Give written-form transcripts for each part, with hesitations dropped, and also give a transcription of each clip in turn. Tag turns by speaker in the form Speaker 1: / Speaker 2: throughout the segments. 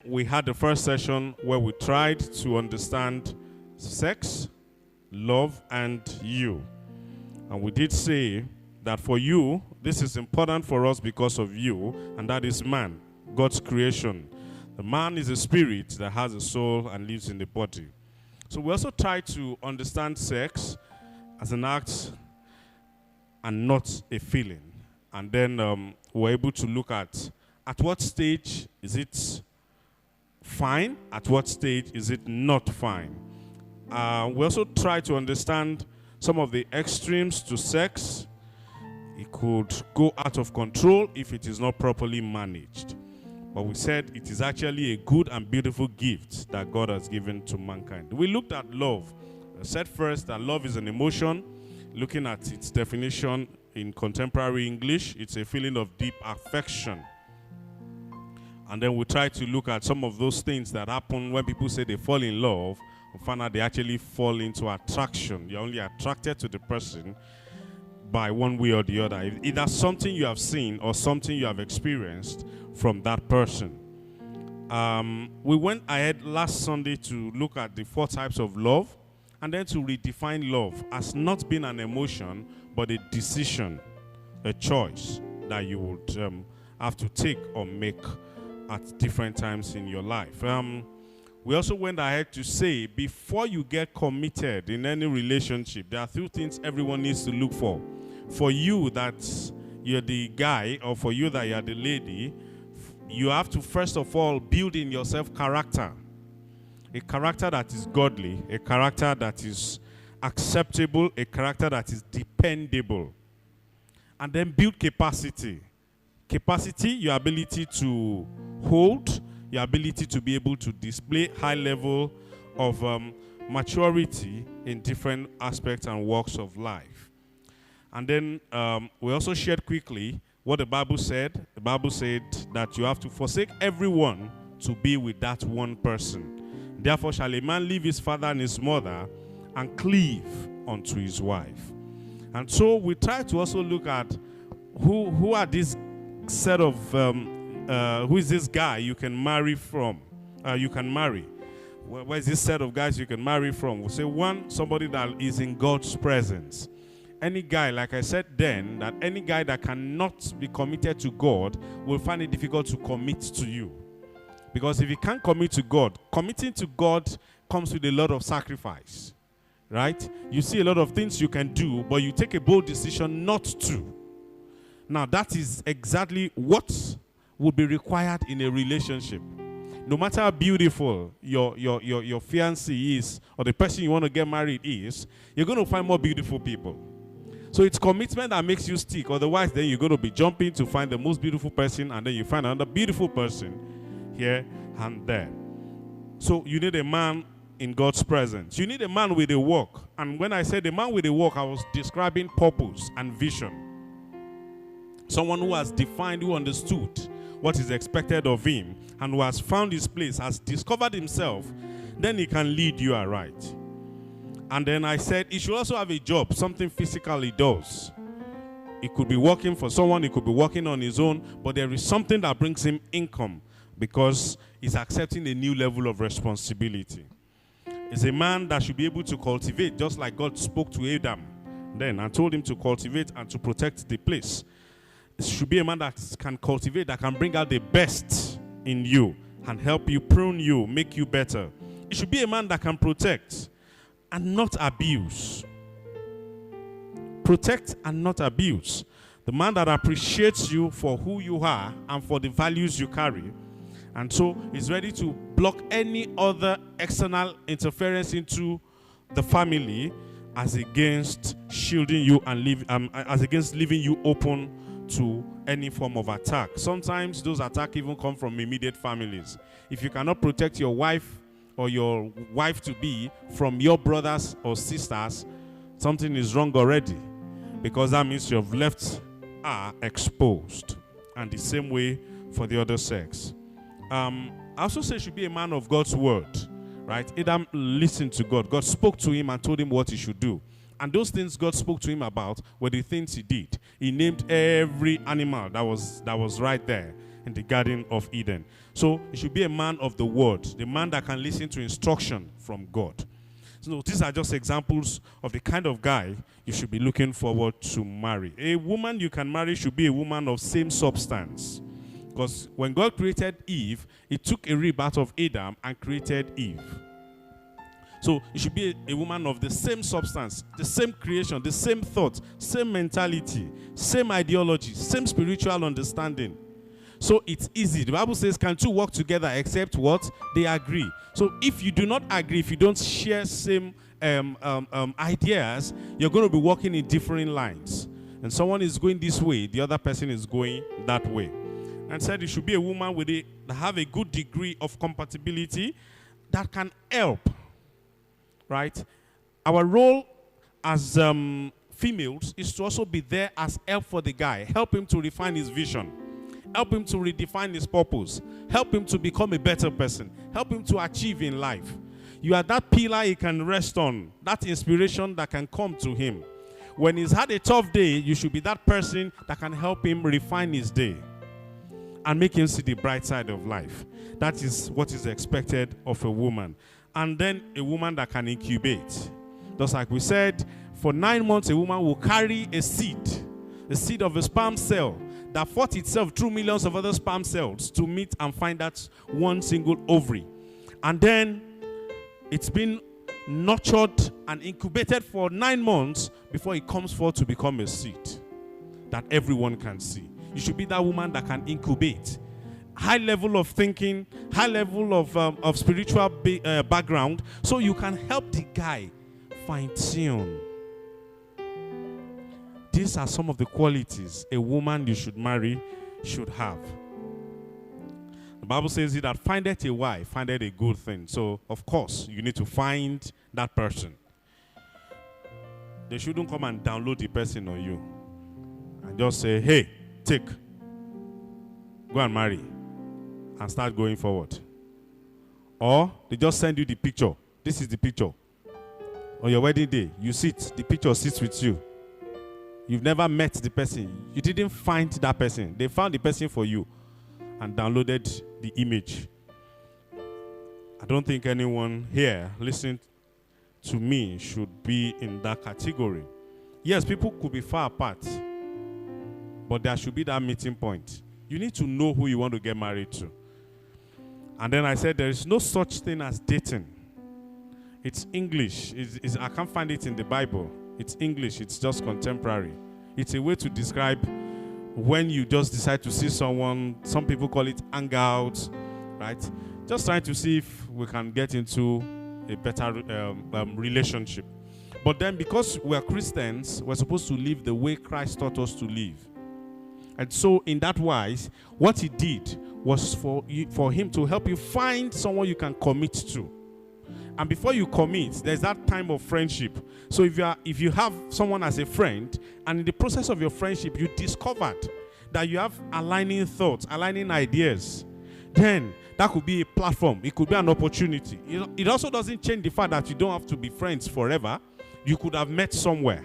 Speaker 1: We had the first session where we tried to understand sex, love, and you. And we did say that for you, this is important for us because of you, and that is man, God's creation. The man is a spirit that has a soul and lives in the body. So we also try to understand sex as an act and not a feeling. And then we're able to look at what stage is it fine, at what stage is it not fine. We also try to understand some of the extremes to sex. It could go out of control if it is not properly managed. But we said it is actually a good and beautiful gift that God has given to mankind. We looked at love. I said first that love is an emotion. Looking at its definition in contemporary English, it's a feeling of deep affection. And then we try to look at some of those things that happen when people say they fall in love. We find out they actually fall into attraction. You're only attracted to the person by one way or the other. Either something you have seen or something you have experienced from that person. We went ahead last Sunday to look at the 4 types of love and then to redefine love as not being an emotion but a decision, a choice that you would have to take or make at different times in your life. We also went ahead to say before you get committed in any relationship, there are 2 things everyone needs to look for. For you that you're the guy, or for you that you're the lady, you have to first of all build in yourself character. A character that is godly, a character that is acceptable, a character that is dependable. And then build capacity. Capacity, your ability to hold, your ability to be able to display high level of maturity in different aspects and walks of life. And then we also shared quickly what the Bible said. The Bible said that you have to forsake everyone to be with that one person. Therefore shall a man leave his father and his mother and cleave unto his wife. And so we try to also look at who are these set of who is this guy you can marry from? You can marry. Where is this set of guys you can marry from? We'll say one, somebody that is in God's presence. Any guy, like I said then, that any guy that cannot be committed to God will find it difficult to commit to you. Because if you can't commit to God, committing to God comes with a lot of sacrifice. Right? You see a lot of things you can do, but you take a bold decision not to. Now, that is exactly what would be required in a relationship. No matter how beautiful your fiancé is, or the person you want to get married is, you're going to find more beautiful people. So it's commitment that makes you stick. Otherwise, then you're going to be jumping to find the most beautiful person, and then you find another beautiful person here and there. So you need a man in God's presence. You need a man with a walk. And when I said a man with a walk, I was describing purpose and vision. Someone who has defined, who understood what is expected of him, and who has found his place, has discovered himself, then he can lead you aright. And then I said he should also have a job, something physical he does. He could be working for someone, he could be working on his own, but there is something that brings him income because he's accepting a new level of responsibility. He's a man that should be able to cultivate, just like God spoke to Adam then and told him to cultivate and to protect the place. It should be a man that can cultivate, that can bring out the best in you and help you, prune you, make you better. It should be a man that can protect and not abuse. Protect and not abuse. The man that appreciates you for who you are and for the values you carry, and so is ready to block any other external interference into the family as against shielding you and as against leaving you open to any form of attack. Sometimes those attacks even come from immediate families. If you cannot protect your wife or your wife-to-be from your brothers or sisters, something is wrong already, because that means you've left her exposed. And the same way for the other sex. I also say should be a man of God's word, right? Adam listened to God. God spoke to him and told him what he should do. And those things God spoke to him about were the things he did. He named every animal that was right there. in the Garden of Eden. So you should be a man of the word, the man that can listen to instruction from God. So these are just examples of the kind of guy you should be looking forward to marry. A woman you can marry should be a woman of same substance. Because when God created Eve, he took a rib out of Adam and created Eve. So you should be a woman of the same substance, the same creation, the same thoughts, same mentality, same ideology, same spiritual understanding. So it's easy. The Bible says, can two work together except what? They agree. So if you do not agree, if you don't share same ideas, you're going to be walking in different lines. And someone is going this way, the other person is going that way. And said you should be a woman that have a good degree of compatibility that can help. Right? Our role as females is to also be there as help for the guy. Help him to refine his vision. Help him to redefine his purpose. Help him to become a better person. Help him to achieve in life. You are that pillar he can rest on. That inspiration that can come to him. When he's had a tough day, you should be that person that can help him refine his day and make him see the bright side of life. That is what is expected of a woman. And then a woman that can incubate. Just like we said, for 9 months a woman will carry a seed of a sperm cell that fought itself through millions of other sperm cells to meet and find that one single ovary. And then it's been nurtured and incubated for 9 months before it comes forth to become a seed that everyone can see. You should be that woman that can incubate. High level of thinking, high level of spiritual background, so you can help the guy fine-tune. These are some of the qualities a woman you should marry should have. The Bible says he that findeth a wife findeth a good thing. So, of course, you need to find that person. They shouldn't come and download the person on you and just say, hey, take, go and marry, and start going forward. Or they just send you the picture. This is the picture. On your wedding day, you sit, the picture sits with you. You've never met the person. You didn't find that person. They found the person for you and downloaded the image. I don't think anyone here listening to me should be in that category. Yes, people could be far apart, but there should be that meeting point. You need to know who you want to get married to. And then I said there is no such thing as dating. It's English. I can't find it in the Bible. It's English. It's just contemporary. It's a way to describe when you just decide to see someone. Some people call it hangout, right? Just trying to see if we can get into a better relationship. But then because we're Christians, we're supposed to live the way Christ taught us to live. And so in that wise, what he did was for him to help you find someone you can commit to. And before you commit, there's that time of friendship. So if you have someone as a friend, and in the process of your friendship, you discovered that you have aligning thoughts, aligning ideas, then that could be a platform. It could be an opportunity. It also doesn't change the fact that you don't have to be friends forever. You could have met somewhere,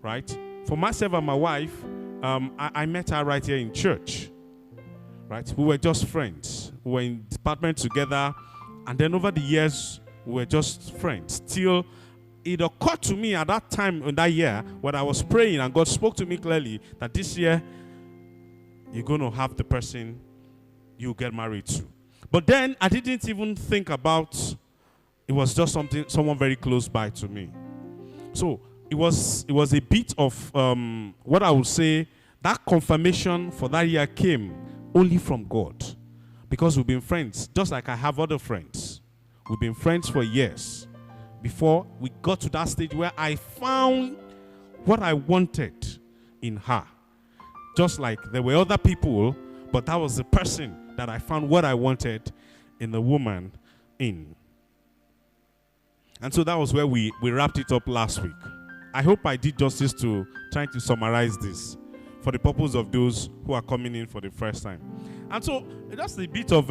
Speaker 1: right? For myself and my wife, I met her right here in church, right? We were just friends. We were in department together. And then over the years, we were just friends. Till it occurred to me at that time in that year when I was praying and God spoke to me clearly that this year you're going to have the person you get married to. But then I didn't even think about it. Was just someone very close by to me. So it was a bit of what I would say, that confirmation for that year came only from God. Because we've been friends, just like I have other friends. We've been friends for years before we got to that stage where I found what I wanted in her. Just like there were other people, but that was the person that I found what I wanted in the woman in. And so that was where we wrapped it up last week. I hope I did justice to trying to summarize this for the purpose of those who are coming in for the first time. And so, just a bit of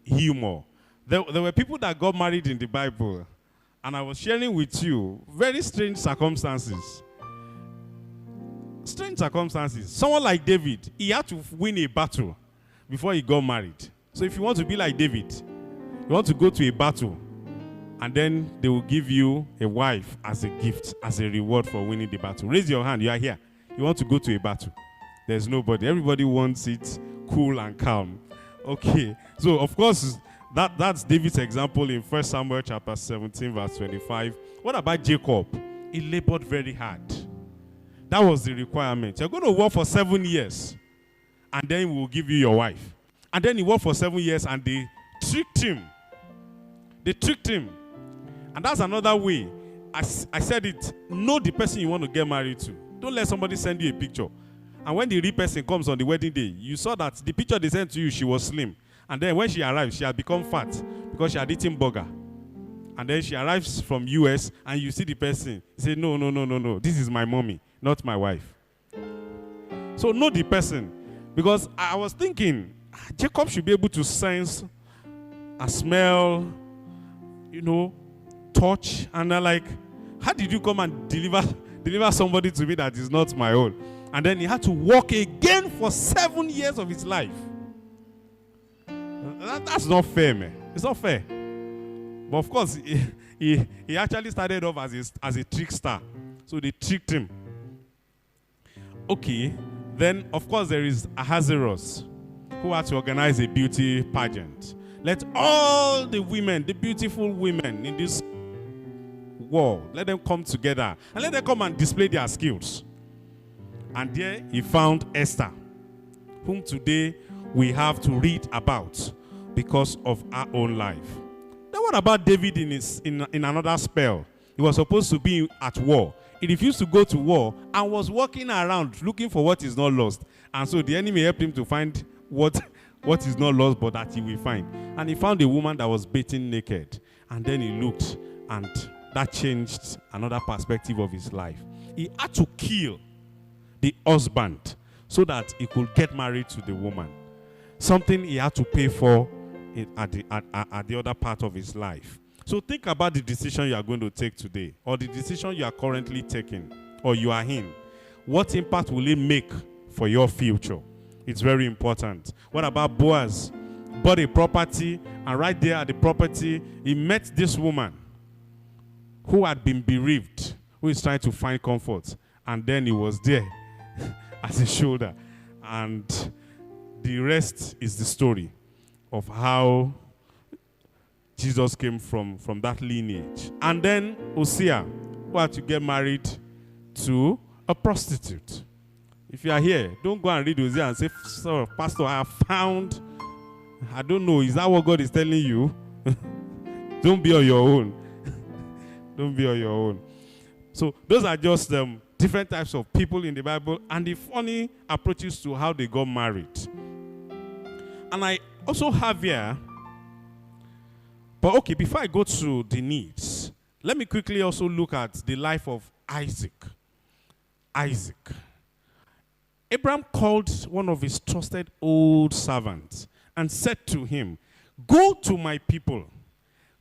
Speaker 1: humor. There were people that got married in the Bible, and I was sharing with you very strange circumstances. strange circumstances. Someone like David, he had to win a battle before he got married. So if you want to be like David, you want to go to a battle, and then they will give you a wife as a gift, as a reward for winning the battle. Raise your hand. You are here. You want to go to a battle. There's nobody. Everybody wants it cool and calm. Okay. So, of course, that's David's example in 1 Samuel chapter 17, verse 25. What about Jacob? He labored very hard. That was the requirement. You're going to work for 7 years, and then we'll give you your wife. And then he worked for 7 years, and they tricked him. They tricked him. And that's another way. I said it. Know the person you want to get married to. Don't let somebody send you a picture. And when the real person comes on the wedding day, you saw that the picture they sent to you, she was slim. And then when she arrived, she had become fat because she had eaten burger. And then she arrives from US, and you see the person. You say, no. This is my mommy, not my wife. So know the person. Because I was thinking, Jacob should be able to sense a smell, touch. And I'm like, how did you come and deliver somebody to me that is not my own? And then he had to walk again for 7 years of his life. That's not fair, man. It's not fair. But of course, he actually started off as a trickster. So they tricked him. Okay. Then, of course, there is Ahasuerus, who had to organize a beauty pageant. Let all the women, the beautiful women in this world, let them come together and let them come and display their skills. And there he found Esther, whom today we have to read about because of our own life. Then what about David in another spell? He was supposed to be at war. He refused to go to war and was walking around looking for what is not lost. And so the enemy helped him to find what is not lost, but that he will find. And he found a woman that was bathing naked. And then he looked, and that changed another perspective of his life. He had to kill the husband so that he could get married to the woman. Something he had to pay for at the other part of his life. So think about the decision you are going to take today, or the decision you are currently taking, or you are in. What impact will it make for your future? It's very important. What about Boaz? Bought a property, and right there at the property, he met this woman who had been bereaved, who is trying to find comfort. And then he was there as a shoulder. And the rest is the story of how Jesus came from that lineage. And then Hosea, who had to get married to a prostitute. If you are here, don't go and read Hosea and say, "Sir, Pastor, I have found," I don't know, is that what God is telling you? Don't be on your own. Don't be on your own. So those are just different types of people in the Bible and the funny approaches to how they got married. And I also have here, but okay, before I go to the needs, let me quickly also look at the life of Isaac. Abraham called one of his trusted old servants and said to him, "Go to my people,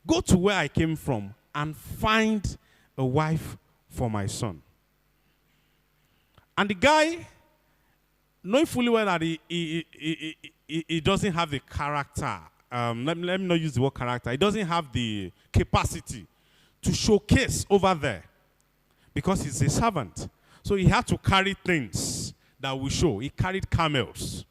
Speaker 1: go to where I came from, and find a wife for my son." And the guy, knowing fully well that he doesn't have the character, let me not use the word character, he doesn't have the capacity to showcase over there because he's a servant. So he had to carry things that will show. He carried camels.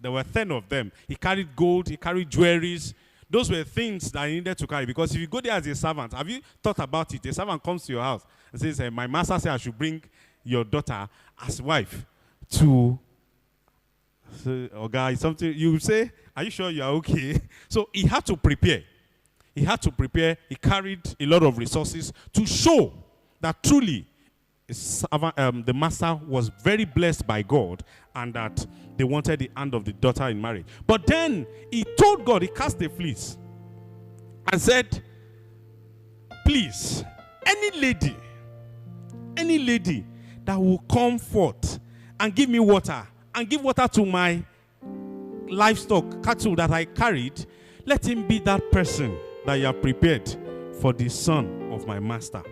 Speaker 1: There were 10 of them. He carried gold, he carried jewelries. Those were things that he needed to carry. Because if you go there as a servant, have you thought about it? A servant comes to your house and says, "My master said I should bring your daughter as wife to..." So, "Oh, guy, something," you say, "Are you sure you are okay?" So he had to prepare. He carried a lot of resources to show that truly the master was very blessed by God and that they wanted the hand of the daughter in marriage. But then he told God, he cast a fleece and said, "Please, any lady that will come forth and give me water and give water to my livestock, cattle that I carried, let him be that person that you have prepared for the son of my master."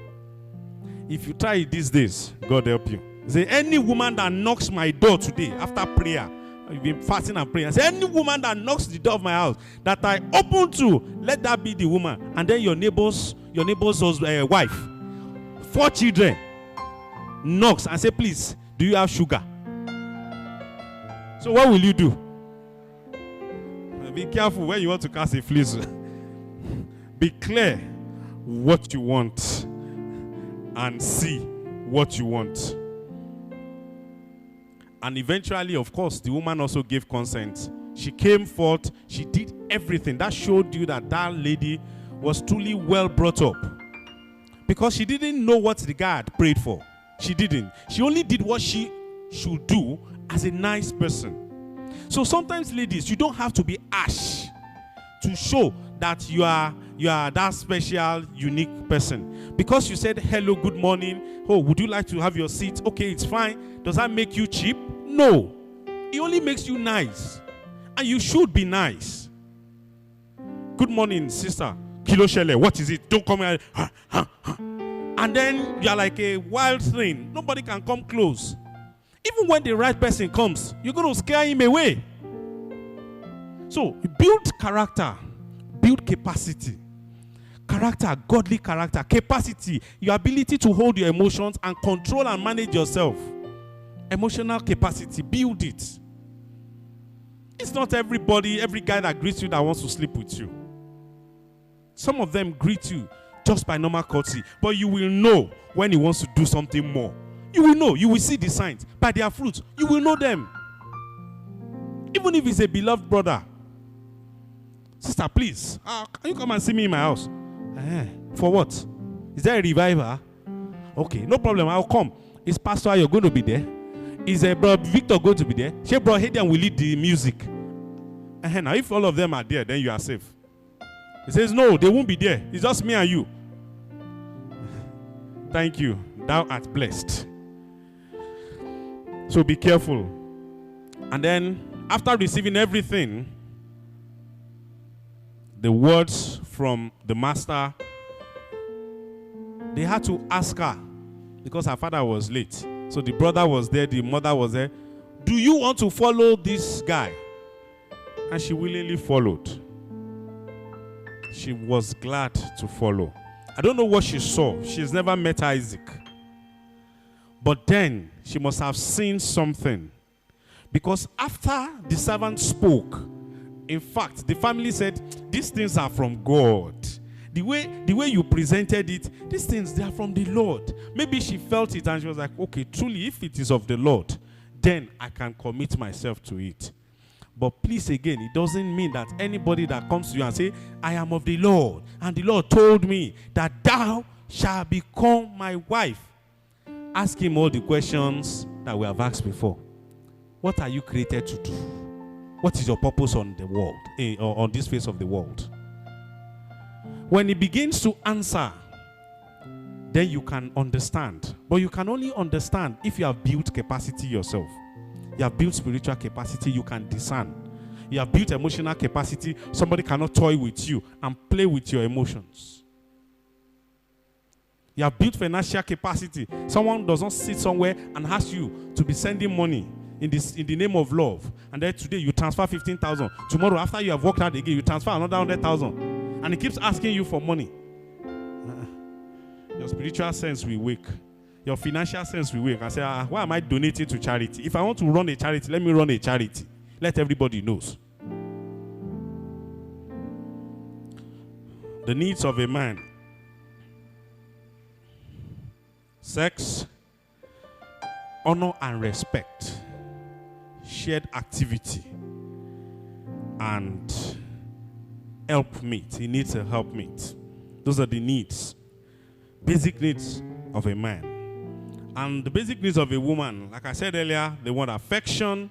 Speaker 1: If you try it these days, God help you. Say, any woman that knocks my door today after prayer, you've been fasting and praying. Say, any woman that knocks the door of my house that I open to, let that be the woman. And then your neighbor's wife, 4 children, knocks and say, please, do you have sugar? So what will you do? Be careful when you want to cast a fleece. Be clear what you want and see what you want. And eventually, of course, the woman also gave consent. She came forth. She did everything. That showed you that that lady was truly well brought up. Because she didn't know what the guy had prayed for. She didn't. She only did what she should do as a nice person. So sometimes, ladies, you don't have to be harsh to show that you are that special, unique person. Because you said, hello, good morning. Oh, would you like to have your seat? Okay, it's fine. Does that make you cheap? No. It only makes you nice. And you should be nice. Good morning, sister. Kilo Shele, what is it? Don't come here. And then you're like a wild thing. Nobody can come close. Even when the right person comes, you're going to scare him away. So, build character. Build capacity. Character, godly character, capacity, your ability to hold your emotions and control and manage yourself. Emotional capacity, build it. It's not everybody, every guy that greets you that wants to sleep with you. Some of them greet you just by normal courtesy, but you will know when he wants to do something more. You will know, you will see the signs. By their fruits, you will know them. Even if it's a beloved brother. Sister, please, can you come and see me in my house? For what? Is there a revival? Okay, no problem, I'll come. Is Pastor Ayo going to be there? Is Brother Victor going to be there? She Brother Hadian will lead the music. Now, if all of them are there, then you are safe. He says, no, they won't be there. It's just me and you. Thank you. Thou art blessed. So be careful. And then, after receiving everything, the words from the master, they had to ask her because her father was late. So the brother was there, the mother was there. Do you want to follow this guy? And she willingly followed. She was glad to follow. I don't know what she saw. She's never met Isaac. But then she must have seen something. Because after the servant spoke, in fact, the family said, these things are from God. The way you presented it, these things, they are from the Lord. Maybe she felt it and she was like, okay, truly, if it is of the Lord, then I can commit myself to it. But please, again, it doesn't mean that anybody that comes to you and say, I am of the Lord, and the Lord told me that thou shalt become my wife. Ask him all the questions that we have asked before. What are you created to do? What is your purpose on the world, or on this face of the world? When he begins to answer, then you can understand. But you can only understand if you have built capacity yourself. You have built spiritual capacity, you can discern. You have built emotional capacity, somebody cannot toy with you and play with your emotions. You have built financial capacity. Someone does not sit somewhere and ask you to be sending money in the name of love. And then today you transfer 15,000. Tomorrow after you have worked out again, you transfer another 100,000. And he keeps asking you for money. Your spiritual sense will wake. Your financial sense will wake. And say, why am I donating to charity? If I want to run a charity, let me run a charity. Let everybody knows. The needs of a man. Sex, honor and respect, shared activity, and helpmeet. He needs a helpmeet. Those are the needs, basic needs of a man. And the basic needs of a woman, like I said earlier, they want affection,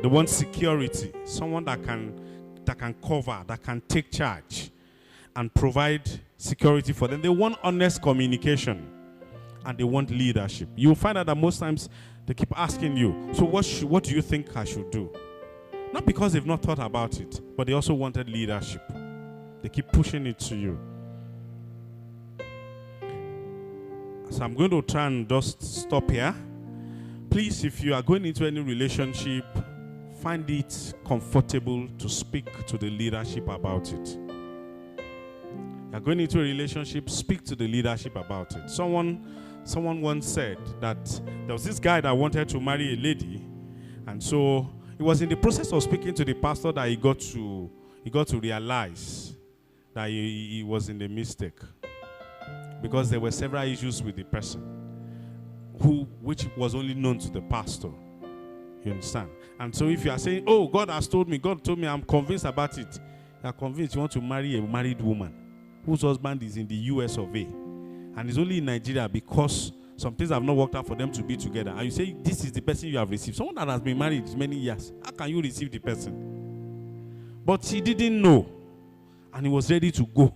Speaker 1: they want security, someone that can cover, that can take charge and provide security for them. They want honest communication. And they want leadership. You'll find out that most times they keep asking you, so what do you think I should do? Not because they've not thought about it, but they also wanted leadership. They keep pushing it to you. So I'm going to try and just stop here Please, if you are going into any relationship, find it comfortable to speak to the leadership about it. You are going into a relationship, speak to the leadership about it. Someone once said that there was this guy that wanted to marry a lady, and so he was in the process of speaking to the pastor that he got to realize that he was in a mistake, because there were several issues with the person which was only known to the pastor. You understand? And so if you are saying, oh, God told me, I'm convinced about it, you are convinced you want to marry a married woman whose husband is in the US of A and is only in Nigeria because some things have not worked out for them to be together, and you say this is the person you have received, someone that has been married many years, how can you receive the person? But he didn't know, and he was ready to go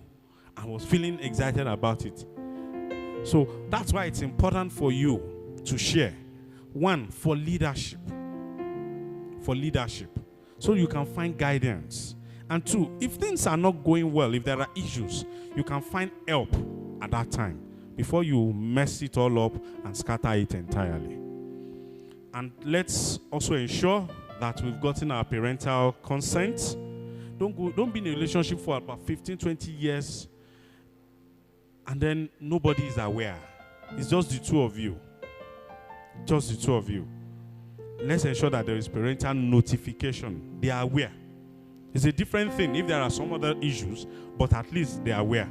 Speaker 1: and was feeling excited about it. So that's why it's important for you to share. One, for leadership, so you can find guidance. And two, if things are not going well, if there are issues, you can find help at that time before you mess it all up and scatter it entirely. And let's also ensure that we've gotten our parental consent. Don't be in a relationship for about 15, 20 years and then nobody is aware. It's just the two of you. Just the two of you. Let's ensure that there is parental notification. They are aware. It's a different thing if there are some other issues, but at least they are aware.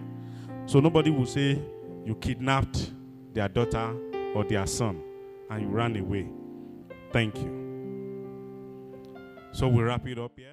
Speaker 1: So nobody will say you kidnapped their daughter or their son and you ran away. Thank you. So we'll wrap it up here.